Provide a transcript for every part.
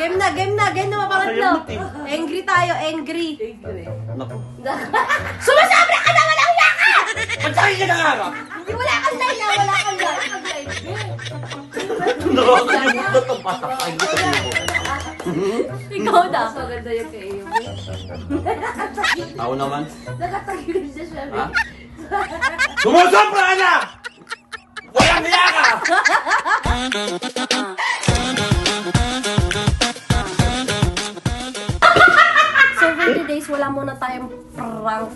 Game na mapangatlo. Angry tayo, angry. Naku. Sumasobra ka na, walang yaka! Pagsakin ka na nga ka! Hindi, wala kang line na, wala kang line. Nakakalimutan ito. Pasakay ko sa mo. Ikaw na. Mas maganda yung kay iyo. Ako naman. Nakatagilid na siya. Ha? Sumusobra ka na! Walang niya ka! So, 20 days, wala muna tayong prank.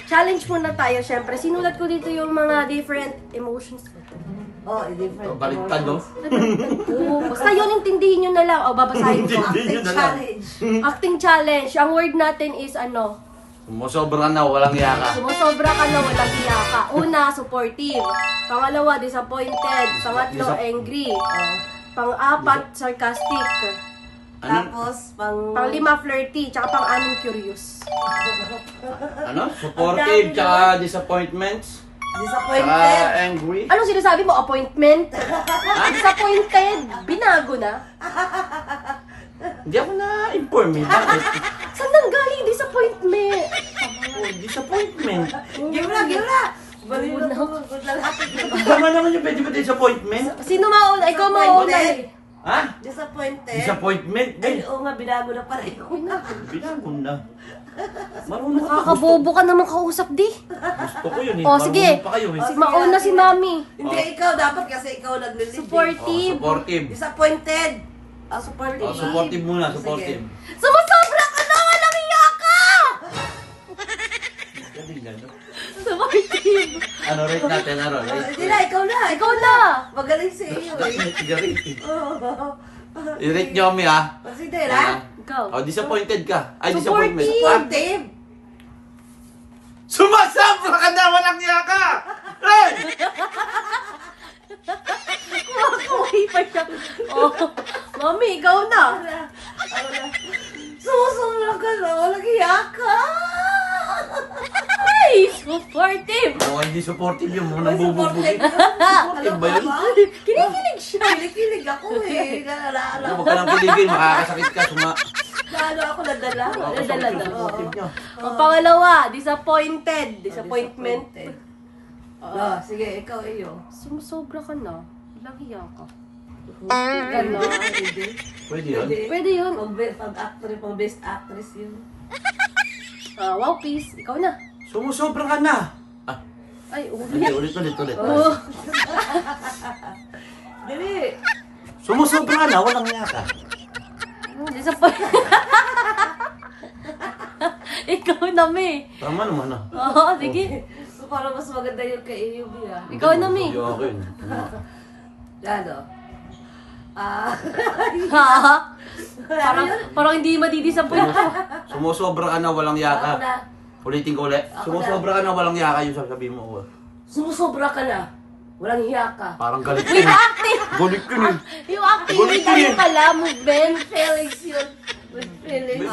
Challenge muna tayo, syempre. Sinulat ko dito yung mga different emotions ko. Oh, different. Baliktad, no? Oo, basta yun, intindihin nyo na lang. O, babasahin ko. Intindihin nyo na lang. Challenge. Acting challenge. Ang word natin is ano? Sumusobra ka na, walang niya ka. Sumusobra ka na, walang hiya ka. Una, supportive. Pangalawa, disappointed. Pangatlo, angry. Pang-apat, sarcastic. Tapos, Pang-lima, flirty. Tsaka pang-anim, curious. Ano? Supportive, tsaka disappointments. Tsaka disappointed. angry. Anong sinasabi mo? Appointment? Disappointed? Binago na? Hindi ako na-inform eh. Bakit? Saan nang galing disappointment? Oh, disappointment. Give na, give na. Baliw na ako. Tama naman yung pwede ba disappointment? Sino mauna? Ikaw mauna eh. Ha? Disappointed. Disappointment? Ay, oo nga, binago na pareho na. Binago na. Marunong ka. Nakakabobo ka naman kausap di. Gusto ko yun eh. O sige, Marunong pa kayo eh. si mauna si mami. Hindi, ikaw dapat kasi ikaw naglilid. Oh, Supportive. supportive. Disappointed. Ah, supportive. Oh, supportive muna, supportive. Sumusobra ka na! Walang hiya ka! Galing gano'n. Supportive. Ano, rate natin, ano, rate? Hindi na, ikaw na. Ikaw na. Magaling sa iyo eh. Rate. Oo. I-rate nyo kami ah. Consider ha? Ikaw. Oh, disappointed ka. Ay, Supportive. disappointment. Supportive. Sumasabra ka na! Walang niya ka! Hey! Kumakuhi pa siya. Oh, mami, ikaw na. Ano na? Sumusumula ka na. Walang hiya ka. Ay, supportive. Oh, hindi supportive yung mga Ay, nabububugin. Alam ba mo yun? ba? Kinikilig siya. Kilig ako eh. Naalala Huwag ko. ka nang kiligin, makakasakit ka. Naano ako nadala. Nadala na. Supportive niya. Ang pangalawa, disappointed. Disappointment. Oh, sige, ikaw iyo. Sumusobra ka na. Walang hiya ka. Gano'n. Hindi. Pwede yun? Pwede yun. Pag-actress, pag-best actress yun. Wow, peace. Ikaw na. Sumusobra ka na! Ah, Ay, hindi, ulit. ulit. Oh. Dili. Sumusobra ka na, walang niya ka. Disappointed. Ikaw na, me. Tama naman ah. Oo, sige. So, para mas maganda yung kay iyo, Bia. Ikaw na, me. Hindi ako yun. Ano? Ah. Ha? Parang hindi madidisappoint ka. Sumusobra ka na, walang Ako yaka. na. Ulitin ko ulit. Ako Sumusobra ka na, walang yaka yung sasabihin mo. Sumusobra ka na. Walang hiya ka. Parang galit With yun. acting. Galit yun eh. Yung acting Gulit with ko ano yun. pala, movement. Feelings yun. With feelings.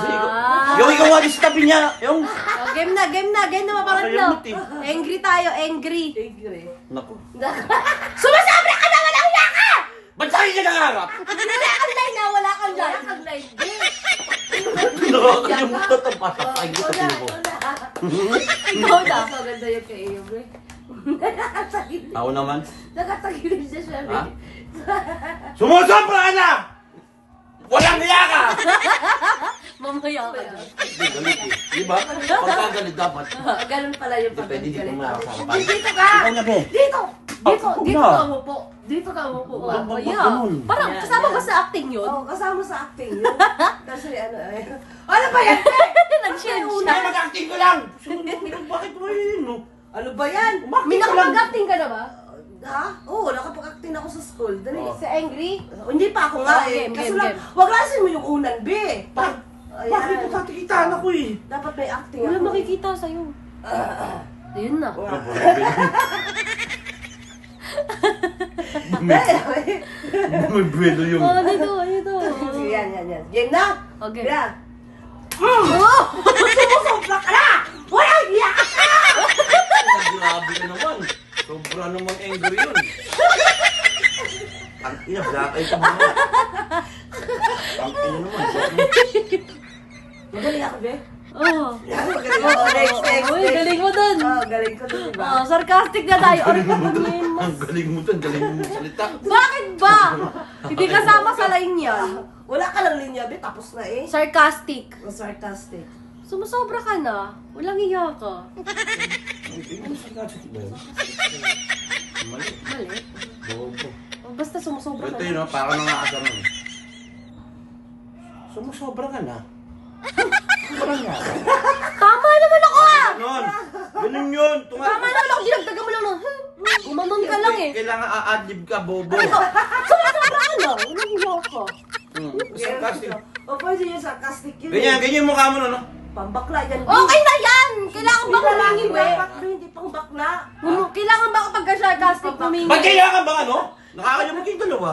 Yung ikaw nga sa tabi niya. Yung... Oh, game na mapangatlo. Nakayamot eh. Angry tayo, angry. Angry. Naku. Sumasobra ka na, walang hiya ka! Ba't sa'yo ka nangarap? Wala kang line na, wala kang Wala line. kang line. Nakakalimutan ito. Pasakay ko sa mo. Ikaw na. Mas maganda yung kay iyo, Bri. Ako naman. Nakatagilid na siya, Ha? Bri. Sumusobra ka na! Walang niya ka! Mamaya ka na. Hindi, galit eh. Di ba? Pagkagalit dapat. Ganun pala yung Hindi, pwede dito pagkagalit. muna ako sa Hindi, dito ka! Ikaw na, be. Dito! Dito! Ako Dito na. ka mo po. Dito ka mo po. Wag- wag- Yeah. ganun. Parang Yan, kasama yan. ba sa acting yun? Oh, kasama sa acting yun. Kasi ano eh. Ano ba yan? Nag-shield Hindi, siya. mag-acting ko lang! Bakit mo yun? no? Ano ba yan? May nakapag-acting ka na ba? Ha? Oo, nakapag-acting ako sa school. Dali. Oh. Sa angry? Hindi pa ako nga Oh, eh. game, Kaso game, lang, game. wag lasin mo yung unan, B. Bakit Ayan. ito katikitaan ako eh? Dapat may acting Wala ako. makikita sa'yo. Ayun na. May buwelo yung... Oh, dito. Yan, yan, yan. Game na? Okay. Yan. Sumusobra ka na! Walang hiya ka! Grabe ka naman. Sobra naman angry yun. Ang ina, black eye ka mo. Magaling ako, be. Oo. Magaling ako. Next. Uy, galing mo dun. Galing ko dun, diba? Oh, sarcastic na tayo. Or kukunin mo. Ang galing mo dun, galing mo salita. Bakit ba? Hindi kasama sa line yan. Wala ka lang linya, be. Tapos na eh. Sarcastic. Sarcastic. Sumusobra ka na. Walang iya ka. Mali. Mali. Bobo. Oh, basta sumusobra ka Ito yun, na. parang nakakasama. Sumusobra ka na. Parang nga. Tama naman ako ah! Ganon. Ganun yun. Tama naman ako. Dinagdagan mo lang ng, gumanon ka lang eh. Kailangan a-adlib ka, bobo. Sumusobra ka na. Walang iya ka. Sarcastic. O, pwede yung sarcastic yun. Ganyan, ganyan yung mukha mo no? Pambakla yan. Okay na yan! Kailangan ba humingi, be? Hindi pang bakla. Kailangan ba kapag ka-sarcastic humingi? Ba't kailangan ba ano? Nakakanyamag yung dalawa.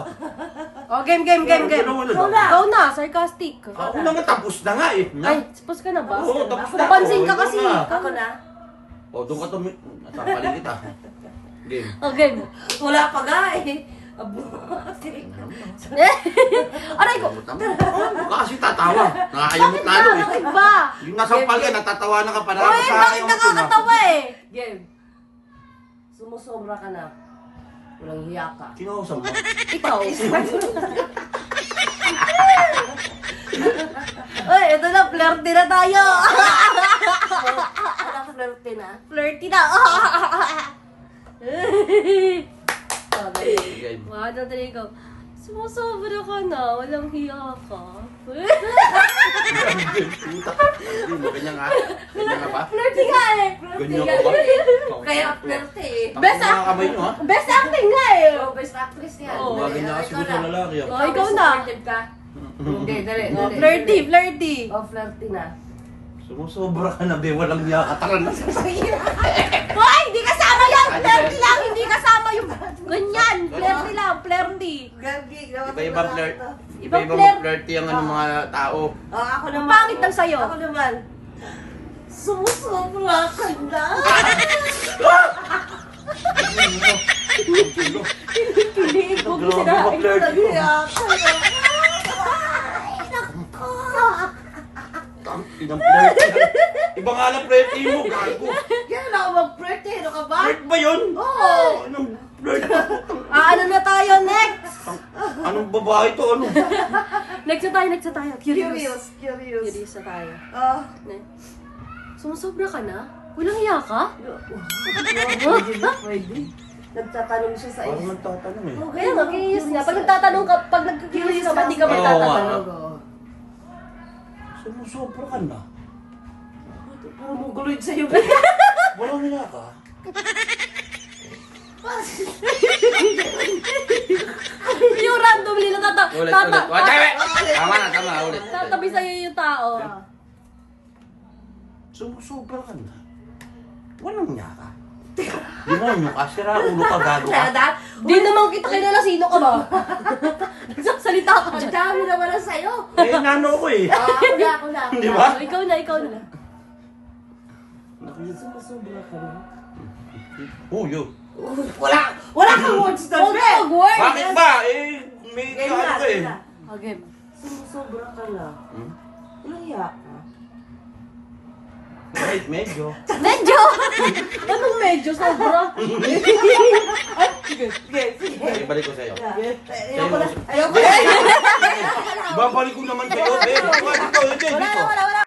Oh, game. Dalawa na lang. Ikaw na, sarcastic. Ako naman tapos na nga eh. Ay, suppose ka na ba? Oo, tapos na. Napansin ka Ikaw kasi. na. Ako na. O, doon ka tumi... Nasampalin kita. Game. Oh, game. Wala pa nga eh. Aray ko! Kasi tatawa. Nakakayamot lalo eh. Bakit ba? Yung nasampal ka, natatawa na ka pa. Uy, bakit nakakatawa eh? Game. Sumusobra ka na. Walang hiya ka. Kinausap mo. Ikaw. Uy, ito na, flirty na tayo. Wala flirty na. Flirty na. Game. Mga tatali ko. Sumusobra ka na, walang hiya ka. Puta. Hindi mo, ganyan nga. Ganyan nga ba? Flirty nga eh. Ganyan ka ba? Kaya flirty eh. Best Ang mga kamay nyo ha? Best acting nga eh. Oh, best actress yan. Oo. Mga ganyan kasi gusto ng lalaki ah. Oh, ikaw na. Supportive ka. Hindi, dali. Oh, flirty. Oh, flirty na. Sumusobra ka na, be. Walang niya kataran. Hoy, hindi kasama yan. Flirty lang, hindi kasama yung ganyan. Flirty lang, flirty. Gagi, Iba-ibang flirt. Ibang Iba-ibang flirty ang ano, mga tao. Oh, ako Ang naman. pangit lang sa'yo. Ako naman. Sumusobra ka na. Kilig, huwag mo Grabe ba sinain. flirty mo? Hiya ka na. Inang flirty. Iba nga lang flirty mo, gago. Kaya na ako mag-flirty. Ano ka ba? Flirt ba yun? Oo. Anong flirt? Ano na tayo, next? Anong babae to? Ano? Next na tayo. Curious na tayo. Ah. Sumusobra ka na? Walang hiya ka? Pwede. Nagtatanong siya sa Parang isa. nagtatanong eh. Kaya nga, curious nga. Pag nagtatanong ka, pag nag-curious ka, ba't di ka Oo, magtatanong? Sumusobra ka na. Puro mongoloid sa'yo. Walang nila ka. Yung randomly na Ulit. Tama na, ulit. tatabi sa'yo yung tao. Sumusobra ka na. Walang niya ka. Demonyo ka, sira ulo ka, gago ka. Di naman kita kilala, sino ka ba? Nagsasalita ka Ang dyan. dami naman na sa'yo. Eh, nano ko eh. Ako na. Di ba? Ikaw na. Sumusobra ka na. Huyo. Wala kang words na, Huwag be. ka mag-word. Bakit ba? Eh, may Game ano na, ka eh. game na. Okay. Sumusobra ka na. Hmm? Walang hiya ka. Medyo. Medyo! Anong medyo? Sobra? Sige. Ibalik ko sa'yo. Ayoko na. Ibabalik ko naman sa'yo, be.